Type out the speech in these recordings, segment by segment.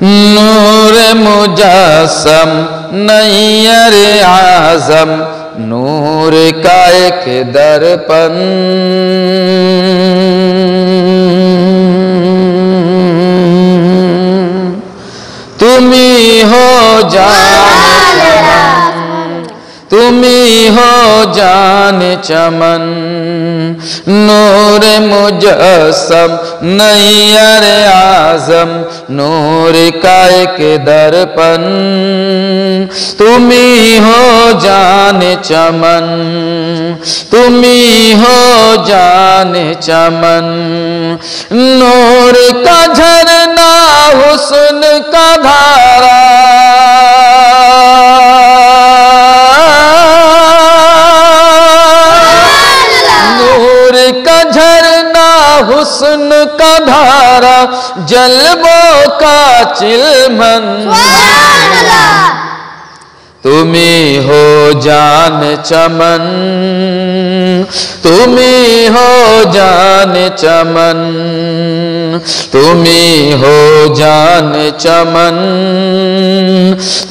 नूर मुजस्सम नैयर आज़म नूर का एक दर्पण, तुम्ही हो जान, तुम्ही हो जान चमन। नूर मुजस्सम नैयर आज़म नूर का एक दर्पण, तुम्ही हो जान चमन, तुम्ही हो जान चमन। नूर का झरना हुस्न का धारा, हुस्न का धारा जलवों का चिलमन, तुम्ही हो जान चमन, तुम्ही हो जान चमन, तुम्ही हो जान चमन,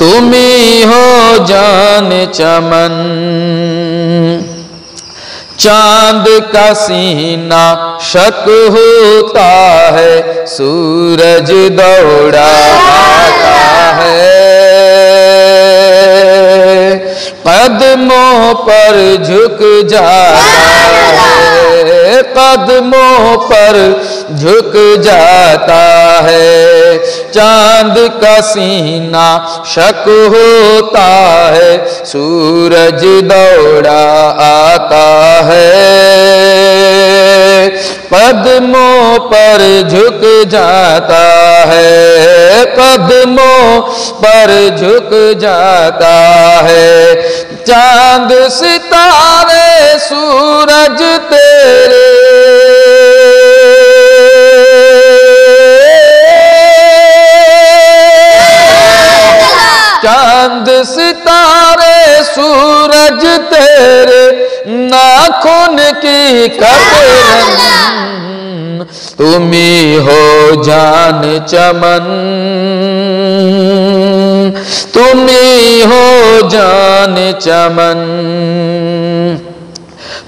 तुम्ही हो जान चमन। चांद का सीना शक होता है, सूरज दौड़ा आता है, कदमों पर झुक जाता है, कदमों पर झुक जाता है। चांद का सीना शक होता है, सूरज दौड़ा आता है, कदमों पर झुक जाता है, कदमों पर झुक जाता है। चांद सितारे सूरज तेरे, चांद सितारे सूरज तेरे नाखून की कतरन, तुम्ही हो जान चमन, तुम्ही हो जान चमन,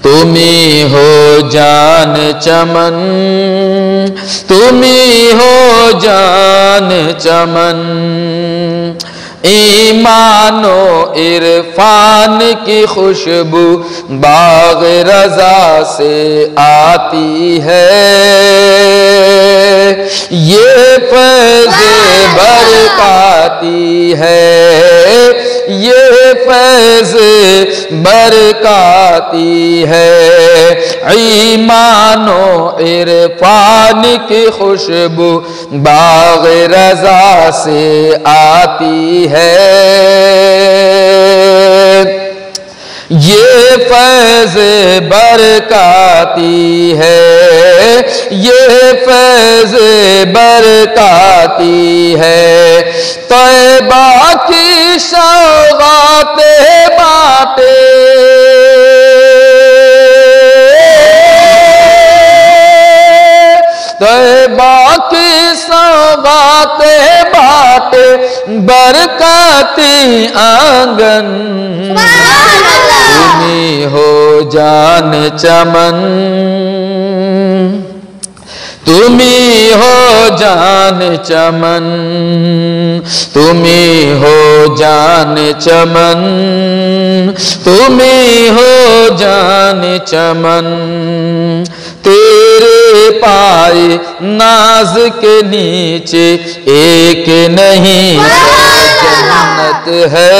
तुम्ही हो जान चमन, तुम्ही हो जान चमन। ईमानो इरफान की खुशबू बाग़ रज़ा से आती है, ये फैज़े बरकाती है, ये फैज़े बरकाती है। ईमानो इरफान की खुशबू बाग़ रज़ा से आती है, ये फैज़ बरकाती है, ये फैज़ बरकाती है। तैबा की सौगाते बाटे, तैबा की सौगाते बाटे बरकाती आंगन, तुम्ही हो जान चमन, तुम्ही हो जान चमन, तुम्ही हो जान चमन, तुम्ही हो जान चमन। तेरे पाए नाज के नीचे एक नहीं जन्नत है,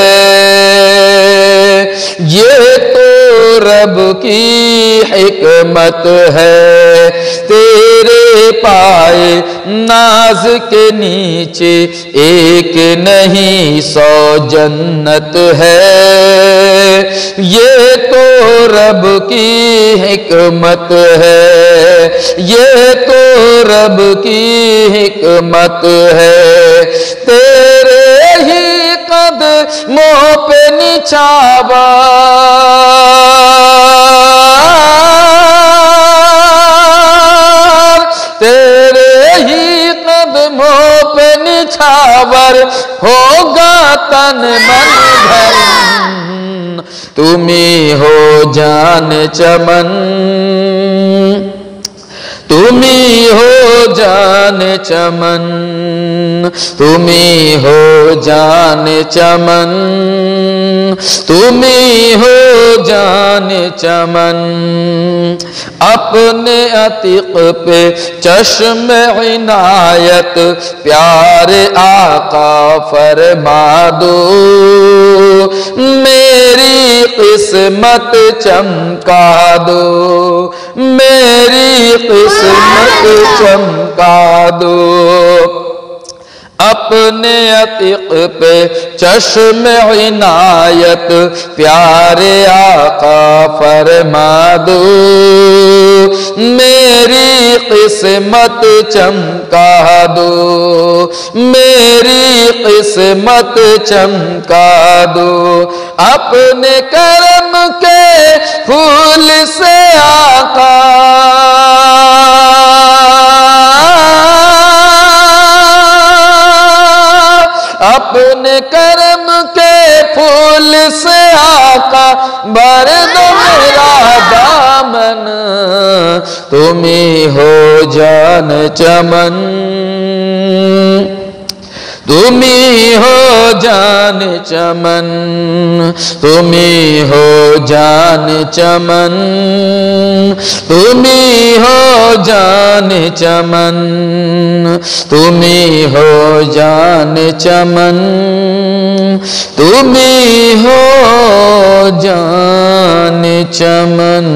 ये तो रब की हिकमत है। तेरे पाए नाज के नीचे एक नहीं 100 जन्नत है, ये तो रब की हिकमत है, ये तो रब की हिकमत है। तेरे ही कदमों पे निछावा, तेरे ही कदमों पे निछावर होगा तन मन धन, तुम्ही हो जान चमन, तुम्ही हो जान चमन, तुम्ही हो जान चमन, तुम्ही हो जान चमन। अपने अतीक पे चश्म इनायत प्यारे आका फरमा दो, मेरी किस्मत चमका दो, मेरी किस्मत चमका दो। अपने अतीक पे चश्म इनायत प्यारे आका फरमा दो, मेरी किस्मत चमका दो, मेरी किस्मत चमका दो। अपने करम के फूल से आका अपने करम के फूल से आका भर दो मेरा दामन, तुम्ही हो जान चमन, तुम्ही हो जान चमन, तुम्ही हो जान चमन, तुम्ही हो जान चमन, तुम्ही हो जान चमन, तुम्ही हो जान चमन।